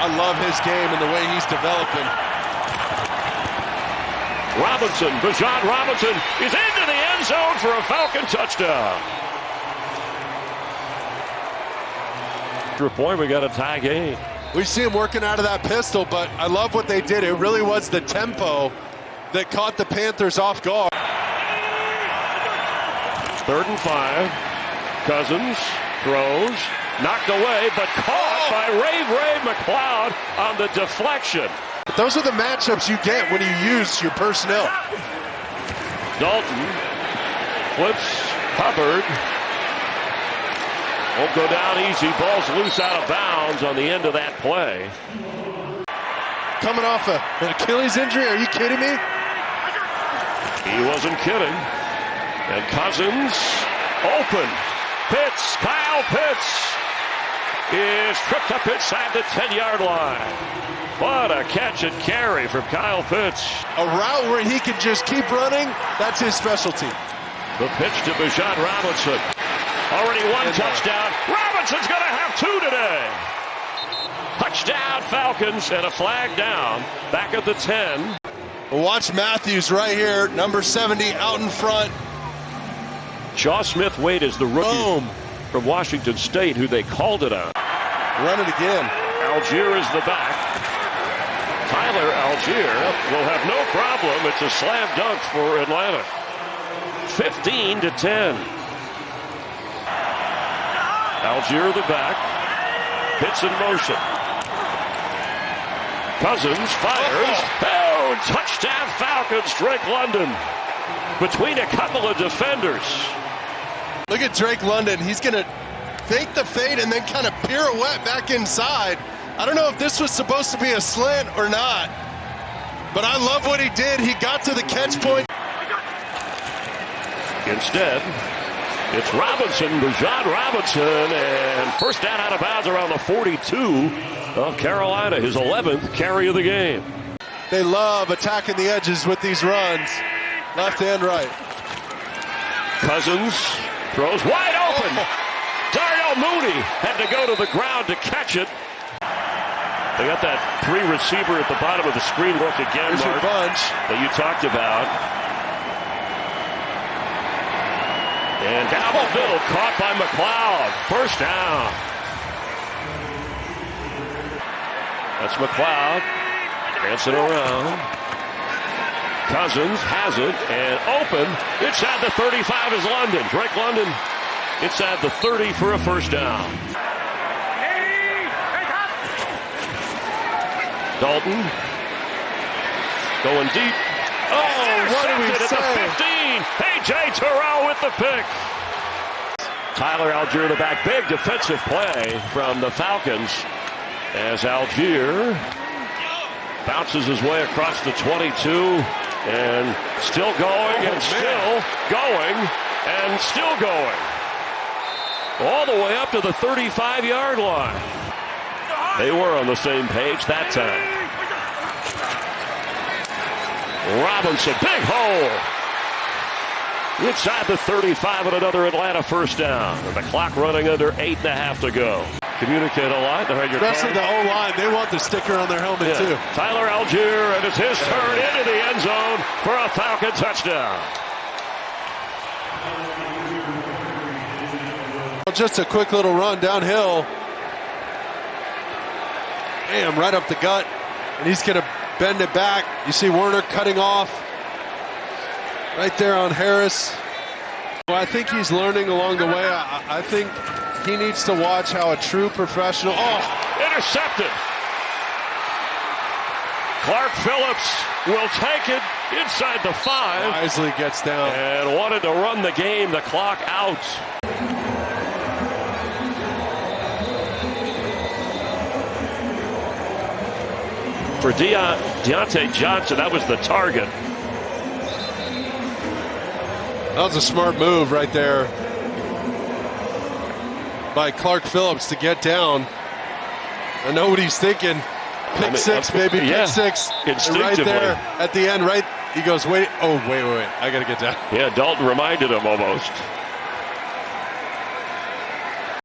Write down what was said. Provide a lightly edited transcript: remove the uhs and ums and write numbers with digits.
I love his game and the way he's developing. Bijan Robinson is into the end zone for a Falcon touchdown. Extra point, we got a tie game. We see him working out of that pistol, but I love what they did. It really was the tempo that caught the Panthers off guard. 3rd and 5. Cousins throws, knocked away, but caught by Ray McLeod on the deflection. But those are the matchups you get when you use your personnel. Dalton flips Hubbard. Won't go down easy. Ball's loose out of bounds on the end of that play. Coming off an Achilles injury, are you kidding me? He wasn't kidding. And Cousins open. Kyle Pitts is tripped up inside the 10-yard line. What a catch and carry from Kyle Pitts. A route where he can just keep running, that's his specialty. The pitch to Bijan Robinson. Already one touchdown. Robinson's going to have 2 today. Touchdown Falcons and a flag down. Back at the 10. Watch Matthews right here, number 70 out in front. Shaw Smith-Wade is the rookie from Washington State who they called it on. Run it again. Algier is the back. Tyler Algier will have no problem. It's a slam dunk for Atlanta. 15-10. Algier the back. Pitts in motion. Cousins fires. Oh, touchdown Falcons. Drake London between a couple of defenders. Look at Drake London. He's going to fake the fade and then kind of pirouette back inside. I don't know if this was supposed to be a slant or not, but I love what he did. He got to the catch point. Instead, it's Bijan Robinson, and first down out of bounds around the 42 of Carolina, his 11th carry of the game. They love attacking the edges with these runs, left and right. Cousins throws wide open. Darnell Mooney had to go to the ground to catch it. They got that 3 receiver at the bottom of the screen look again, Mark, bunch that you talked about. And down the middle, caught by McLeod. First down. That's McLeod. Dancing around. Cousins has it and open. Inside the 35 is London. Drake London inside the 30 for a first down. Dalton going deep. Oh, what do we at say? the 15. A.J. Terrell with the pick. Tyler Algier the back. Big defensive play from the Falcons as Algier bounces his way across the 22 and still going and still going and still going. All the way up to the 35-yard line. They were on the same page that time. Robinson, big hole. Inside the 35 and another Atlanta first down. And the clock running under 8.5 to go. Communicate a lot. Especially the O-line. They want the sticker on their helmet, too. Tyler Algier, and it's his turn into the end zone for a Falcon touchdown. Just a quick little run downhill. Bam, right up the gut. And he's going to bend it back. You see Werner cutting off right there on Harris. Well, I think he's learning along the way. I think he needs to watch how a true professional... Oh, intercepted. Clark Phillips will take it inside the 5. Wisely gets down. And wanted to run the game, the clock out. For Deontay Johnson, that was the target. That was a smart move right there by Clark Phillips to get down. I know what he's thinking. Pick six, baby. Pick six. And right there at the end, right? He goes, wait. Oh, wait. I got to get down. Yeah, Dalton reminded him almost.